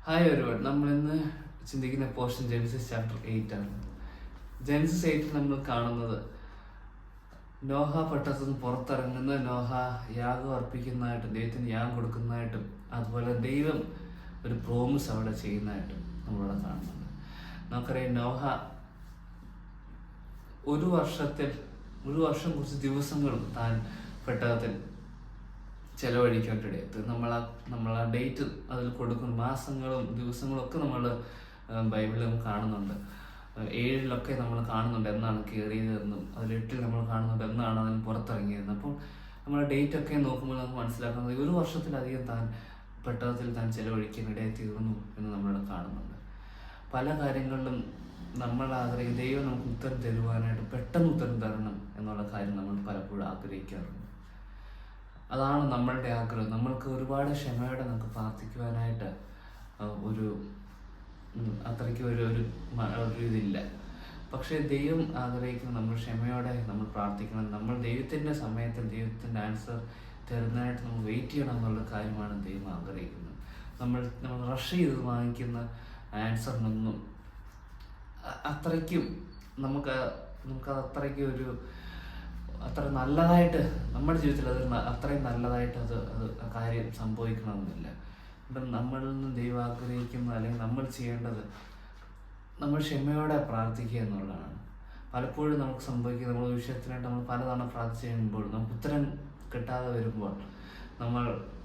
Hi ഒരുപാട് നമ്മളിന്ന് ചിന്തിക്കുന്ന പോർഷൻ ജെനസിസ് ചാപ്റ്റർ 8 ആണ്. ജെനസിസ് 8 നമ്മൾ കാണുന്നത് നോഹ പട്ടണത്തിൽ നിന്ന് പുറത്തിറങ്ങുന്ന നോഹ യാഗം അർപ്പിക്കുന്നതായിട്ടും ദൈവത്തിന് യാഗം കൊടുക്കുന്നതായിട്ടും അതുപോലെ ദൈവം ഒരു പ്രോമിസ് അവിടെ ചെയ്യുന്നതായിട്ടും നമ്മളിവിടെ കാണുന്നുണ്ട്. നമുക്കറിയാം നോഹ ഒരു വർഷം കുറച്ച് ദിവസങ്ങളും താൻ പെട്ടകത്തിൽ ചെലവഴിക്കേണ്ടിടത്ത് നമ്മൾ ആ ഡേറ്റ് അതിൽ കൊടുക്കുന്ന മാസങ്ങളും ദിവസങ്ങളും ഒക്കെ നമ്മൾ ബൈബിളിൽ കാണുന്നുണ്ട്. 7 നമ്മൾ കാണുന്നുണ്ട് എന്നാണ് കയറിയതെന്നും അതിൽ 8 നമ്മൾ കാണുന്നുണ്ട് എന്നാണ് അതിന് പുറത്തിറങ്ങിയതെന്ന്. അപ്പോൾ നമ്മൾ ഡേറ്റ് ഒക്കെ നോക്കുമ്പോൾ നമുക്ക് മനസ്സിലാക്കുന്നത് ഒരു വർഷത്തിലധികം താൻ പെട്ടകത്തിൽ താൻ ചെലവഴിക്കാൻ ഇടയിൽ തീർന്നു എന്ന് നമ്മളിവിടെ കാണുന്നുണ്ട്. പല കാര്യങ്ങളിലും നമ്മൾ ആഗ്രഹിക്കും ദൈവം നമുക്ക് ഉത്തരം തരുവാനായിട്ട് പെട്ടെന്ന് ഉത്തരം തരണം എന്നുള്ള കാര്യം നമ്മൾ പലപ്പോഴും ആഗ്രഹിക്കാറുണ്ട്. അതാണ് നമ്മളുടെ ആഗ്രഹം. നമ്മൾക്ക് ഒരുപാട് ക്ഷമയോടെ നമുക്ക് പ്രാർത്ഥിക്കുവാനായിട്ട് അത്രയ്ക്ക് ഒരു ഇതില്ല. പക്ഷേ ദൈവം ആഗ്രഹിക്കുന്ന നമ്മൾ ക്ഷമയോടെ നമ്മൾ പ്രാർത്ഥിക്കണം. നമ്മൾ ദൈവത്തിൻ്റെ സമയത്തിൽ ദൈവത്തിൻ്റെ ആൻസർ തരുന്നതായിട്ട് നമ്മൾ വെയിറ്റ് ചെയ്യണം എന്നുള്ള കാര്യമാണ് ദൈവം ആഗ്രഹിക്കുന്നത്. നമ്മൾ റഷ് ചെയ്ത് വാങ്ങിക്കുന്ന ആൻസറിനൊന്നും അത്രയ്ക്കും നമുക്കത് അത്രയ്ക്ക് അത്ര നല്ലതായിട്ട് നമ്മുടെ ജീവിതത്തിൽ അത്രയും നല്ലതായിട്ട് അത് കാര്യം സംഭവിക്കണമെന്നില്ല. അപ്പം നമ്മളിൽ നിന്ന് ദൈവം ആഗ്രഹിക്കുന്ന അല്ലെങ്കിൽ നമ്മൾ ചെയ്യേണ്ടത് നമ്മൾ ക്ഷമയോടെ പ്രാർത്ഥിക്കുക എന്നുള്ളതാണ്. പലപ്പോഴും നമുക്ക് സംഭവിക്കുക നമ്മൾ വിഷയത്തിനായിട്ട് നമ്മൾ പലതവണ പ്രാർത്ഥിച്ച് കഴിയുമ്പോൾ നമുക്ക് ഉത്തരം കിട്ടാതെ വരുമ്പോൾ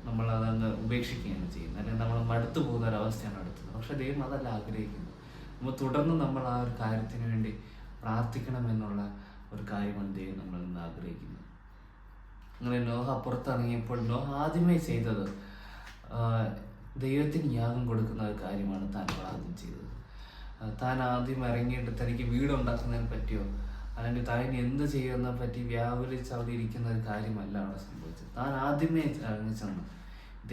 നമ്മളതങ്ങ് ഉപേക്ഷിക്കുകയാണ് ചെയ്യുന്നത്, അല്ലെങ്കിൽ നമ്മൾ മടുത്തു പോകുന്ന ഒരവസ്ഥയാണ് അടുത്തത്. പക്ഷെ ദൈവം അതല്ല ആഗ്രഹിക്കുന്നത്. നമ്മൾ തുടർന്ന് നമ്മൾ ആ ഒരു കാര്യത്തിന് വേണ്ടി പ്രാർത്ഥിക്കണമെന്നുള്ള ഒരു കാര്യമാണ് ദൈവം നമ്മളിൽ നിന്ന് ആഗ്രഹിക്കുന്നത്. അങ്ങനെ നോഹ പുറത്തിറങ്ങിയപ്പോൾ നോഹ ആദ്യമേ ചെയ്തത് ദൈവത്തിന് യാഗം കൊടുക്കുന്ന ഒരു കാര്യമാണ് താൻ ആദ്യം ചെയ്തത്. താൻ ആദ്യം ഇറങ്ങിയിട്ട് തനിക്ക് വീടുണ്ടാക്കുന്നതിനെ പറ്റിയോ അല്ലെങ്കിൽ താൻ എന്ത് ചെയ്യുന്നതിനെ പറ്റി വ്യാകുലിച്ച് അവിടെ ഇരിക്കുന്ന ഒരു കാര്യമല്ല അവിടെ സംഭവിച്ചത്. താൻ ആദ്യമേ ഇറങ്ങിച്ചെന്ന്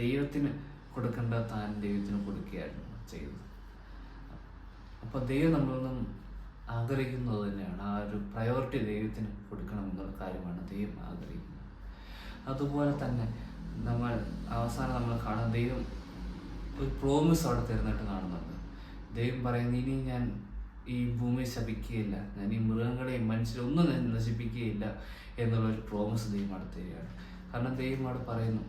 ദൈവത്തിന് കൊടുക്കേണ്ട താൻ ദൈവത്തിന് കൊടുക്കുകയായിരുന്നു ചെയ്തത്. അപ്പോൾ ദൈവം നമ്മളിൽ നിന്നും ആഗ്രഹിക്കുന്നത് തന്നെയാണ് ആ ഒരു പ്രയോറിറ്റി ദൈവത്തിന് കൊടുക്കണം എന്നുള്ള കാര്യമാണ് ദൈവം ആഗ്രഹിക്കുന്നത്. അതുപോലെ തന്നെ നമ്മൾ കാണുന്ന ദൈവം ഒരു പ്രോമിസ് അവിടെ തരുന്നിട്ട് കാണുന്നുണ്ട്. ദൈവം പറയുന്നത് ഇനി ഞാൻ ഈ ഭൂമി ശപിക്കുകയില്ല, ഞാൻ ഈ മൃഗങ്ങളെയും മനുഷ്യരൊന്നും ഞാൻ നശിപ്പിക്കുകയില്ല എന്നുള്ളൊരു പ്രോമിസ് ദൈവം അവിടെ തരികയാണ്. കാരണം ദൈവം അവിടെ പറയുന്നു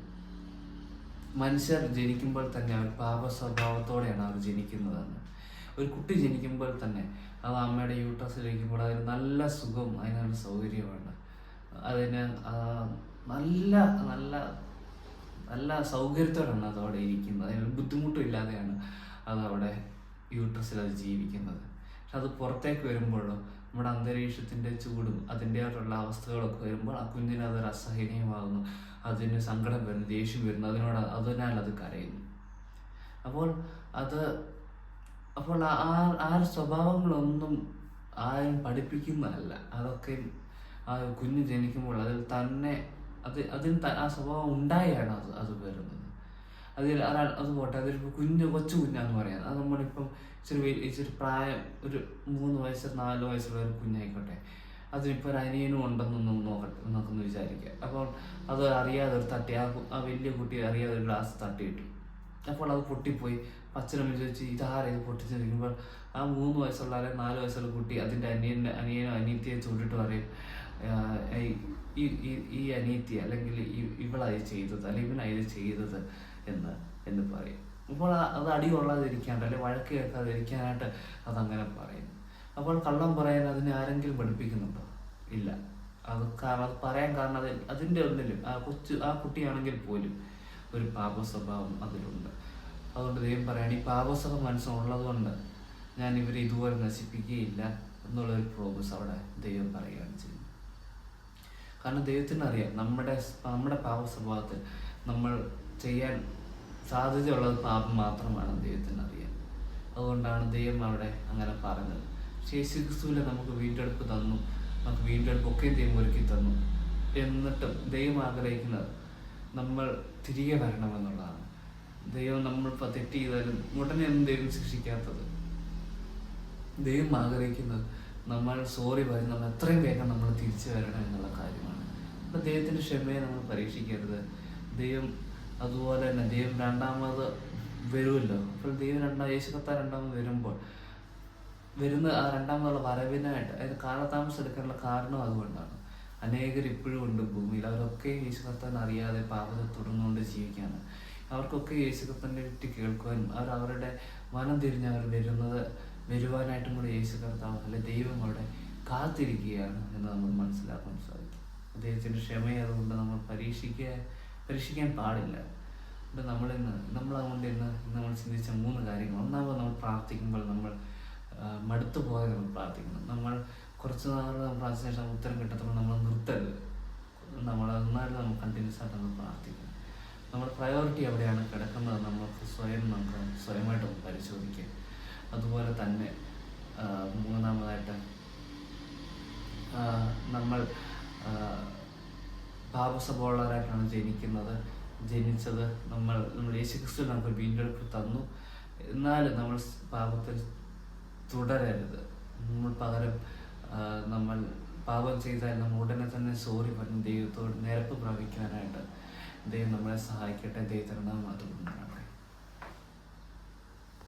മനുഷ്യർ ജനിക്കുമ്പോൾ തന്നെ അവർ പാപ സ്വഭാവത്തോടെയാണ് അവർ ജനിക്കുന്നതെന്ന്. ഒരു കുട്ടി ജനിക്കുമ്പോൾ തന്നെ അത് അമ്മയുടെ യൂട്രസിലിരിക്കുമ്പോൾ അതിന് നല്ല സുഖം, അതിനുള്ള സൗകര്യമാണ്, അതിന് നല്ല നല്ല നല്ല സൗകര്യത്തോടാണ് അതവിടെ ഇരിക്കുന്നത്. അതിനൊരു ബുദ്ധിമുട്ടും ഇല്ലാതെയാണ് അതവിടെ യൂട്രസിൽ അത് ജീവിക്കുന്നത്. പക്ഷെ അത് പുറത്തേക്ക് വരുമ്പോഴോ നമ്മുടെ അന്തരീക്ഷത്തിൻ്റെ ചൂടും അതിൻ്റെതായിട്ടുള്ള അവസ്ഥകളൊക്കെ വരുമ്പോൾ ആ കുഞ്ഞിന് അതൊരു അസഹനീയമാകുന്നു, അതിന് സങ്കടം വരുന്നു, ദേഷ്യം വരുന്നു, അതിനാൽ അത് കരയുന്നു. അപ്പോൾ ആ സ്വഭാവങ്ങളൊന്നും ആരും പഠിപ്പിക്കുന്നതല്ല. അതൊക്കെ ആ കുഞ്ഞ് ജനിക്കുമ്പോൾ അതിൽ തന്നെ അതിന് ആ സ്വഭാവം ഉണ്ടായാണ് അത് വരുന്നത്. അത് പോട്ടെ, അതൊരു കൊച്ചു കുഞ്ഞാന്ന് പറയാം. അത് നമ്മളിപ്പം ഇച്ചിരി പ്രായം ഒരു 3 വയസ്സ് 4 വയസ്സുള്ള ഒരു കുഞ്ഞായിക്കോട്ടെ, അതിനിപ്പോൾ ഒരു അനിയനും ഉണ്ടെന്നൊന്നും നോക്കുന്നു വിചാരിക്കുക. അപ്പോൾ അത് അറിയാതെ ഒരു തട്ടി ആ വലിയ കുട്ടി അറിയാതെ ഒരു ഗ്ലാസ് തട്ടിയിട്ടു. അപ്പോൾ അത് പൊട്ടിപ്പോയി. അച്ഛനമ്മ ചോദിച്ചു ഇതാരെ ഇത് പൊട്ടിച്ചിരിക്കുമ്പോൾ ആ 3 വയസ്സുള്ള അല്ലെങ്കിൽ 4 വയസ്സുള്ള കുട്ടി അതിൻ്റെ അനിയനോ അനിയത്തിയെ ചൂണ്ടിട്ട് പറയും ഈ അനിയത്തി അല്ലെങ്കിൽ ഇവളായി ചെയ്തത് അല്ലെങ്കിൽ ഇവനായി ചെയ്തത് എന്ന് പറയും. അപ്പോൾ അത് അടി കൊള്ളാതിരിക്കാണ്ട് അല്ലെങ്കിൽ വഴക്ക് കേൾക്കാതിരിക്കാനായിട്ട് അതങ്ങനെ പറയും. അപ്പോൾ കള്ളം പറയാൻ അതിനെ ആരെങ്കിലും പഠിപ്പിക്കുന്നുണ്ടോ? ഇല്ല. അത് പറയാൻ കാരണം അതിൻ്റെ ഒന്നിലും ആ കുട്ടിയാണെങ്കിൽ പോലും ഒരു പാപ സ്വഭാവം അതിലുണ്ട്. അതുകൊണ്ട് ദൈവം പറയാണ് ഈ പാപസ്വഭാവ മനസ്സുള്ളത് കൊണ്ട് ഞാൻ ഇവരെ ഇതുപോലെ നശിപ്പിക്കുകയില്ല എന്നുള്ളൊരു പ്രോമിസ് അവിടെ ദൈവം പറയുകയാണ് ചെയ്യുന്നത്. കാരണം ദൈവത്തിന് അറിയാം നമ്മുടെ പാപ സ്വഭാവത്തിൽ നമ്മൾ ചെയ്യാൻ സാധ്യതയുള്ളത് പാപം മാത്രമാണ് ദൈവത്തിന് അറിയാം. അതുകൊണ്ടാണ് ദൈവം അവിടെ അങ്ങനെ പറഞ്ഞത്. യേശുക്രിസ്തുവിനെ നമുക്ക് വീണ്ടെടുപ്പ് തന്നു, നമുക്ക് വീണ്ടെടുപ്പൊക്കെ ദൈവം ഒരുക്കി തന്നു. എന്നിട്ടും ദൈവം ആഗ്രഹിക്കുന്നത് നമ്മൾ തിരികെ വരണമെന്നുള്ളതാണ്. ദൈവം നമ്മളിപ്പോൾ തെറ്റ് ചെയ്താലും ഉടനെ ഒന്നും ദൈവം ശിക്ഷിക്കാത്തത്. ദൈവം ആഗ്രഹിക്കുന്നത് നമ്മൾ സോറി പറയും നമ്മൾ എത്രയും വേഗം നമ്മൾ തിരിച്ചു വരണം എന്നുള്ള കാര്യമാണ്. അപ്പം ദൈവത്തിൻ്റെ ക്ഷമയെ നമ്മൾ പരീക്ഷിക്കരുത്. ദൈവം അതുപോലെ തന്നെ ദൈവം രണ്ടാമത് വരുമല്ലോ. അപ്പോൾ ദൈവം യേശു കർത്താവ് രണ്ടാമത് വരുന്ന ആ രണ്ടാമതുള്ള വരവിനായിട്ട്, അതായത് കാലതാമസം എടുക്കാനുള്ള കാരണം അതുകൊണ്ടാണ്. അനേകർ ഇപ്പോഴും ഉണ്ട് ഭൂമിയിൽ. അവരൊക്കെ യേശു കർത്താവിനെ അറിയാതെ പാപത്തെ തുടർന്നുകൊണ്ട് ജീവിക്കുകയാണ്. അവർക്കൊക്കെ യേശു കർത്താവിനെ പറ്റി കേൾക്കുവാനും അവരുടെ മനം തിരിഞ്ഞ് അവർ വരുവാനായിട്ടും കൂടെ യേശു കർത്താവ് അല്ലെ ദൈവം അവിടെ കാത്തിരിക്കുകയാണ് എന്ന് നമ്മൾ മനസ്സിലാക്കാൻ സാധിക്കും. അദ്ദേഹത്തിൻ്റെ ക്ഷമയെ അതുകൊണ്ട് നമ്മൾ പരീക്ഷിക്കാൻ പാടില്ല. നമ്മളതുകൊണ്ട് ഇന്ന് നമ്മൾ ചിന്തിച്ച 3 കാര്യങ്ങൾ. ഒന്നാമത് നമ്മൾ പ്രാർത്ഥിക്കുമ്പോൾ നമ്മൾ മടുത്തു പോകാതെ നമ്മൾ പ്രാർത്ഥിക്കണം. നമ്മൾ കുറച്ച് നാൾ നമ്മൾ പ്രാർത്ഥിച്ച ശേഷം ഉത്തരം കിട്ടത്തുമ്പോൾ നമ്മൾ നിർത്തരുത്. എന്നാലും നമ്മൾ കണ്ടിന്യൂസ് ആയിട്ട് നമ്മൾ പ്രാർത്ഥിക്കണം. നമ്മുടെ പ്രയോറിറ്റി എവിടെയാണ് കിടക്കുന്നത് നമുക്ക് സ്വയമായിട്ട് പരിശോധിക്കുക. അതുപോലെ തന്നെ മൂന്നാമതായിട്ട് നമ്മൾ പാപസ്വഭാവമുള്ളവരായിട്ടാണ് ജനിച്ചത്. നമ്മൾ യേശുക്രിസ്തു നമുക്ക് വീണ്ടെടുപ്പ് തന്നു. എന്നാലും നമ്മൾ പാപത്തിൽ തുടരരുത്. നമ്മൾ പാപം ചെയ്താൽ നമ്മൾ ഉടനെ തന്നെ സോറി പറഞ്ഞ് ദൈവത്തോട് നിരപ്പ് പ്രാപിക്കാനായിട്ട് ദൈവം നമ്മളെ സഹായിക്കട്ടെ. ദൈവത്തിൻ്റെ നാമത്തിൽ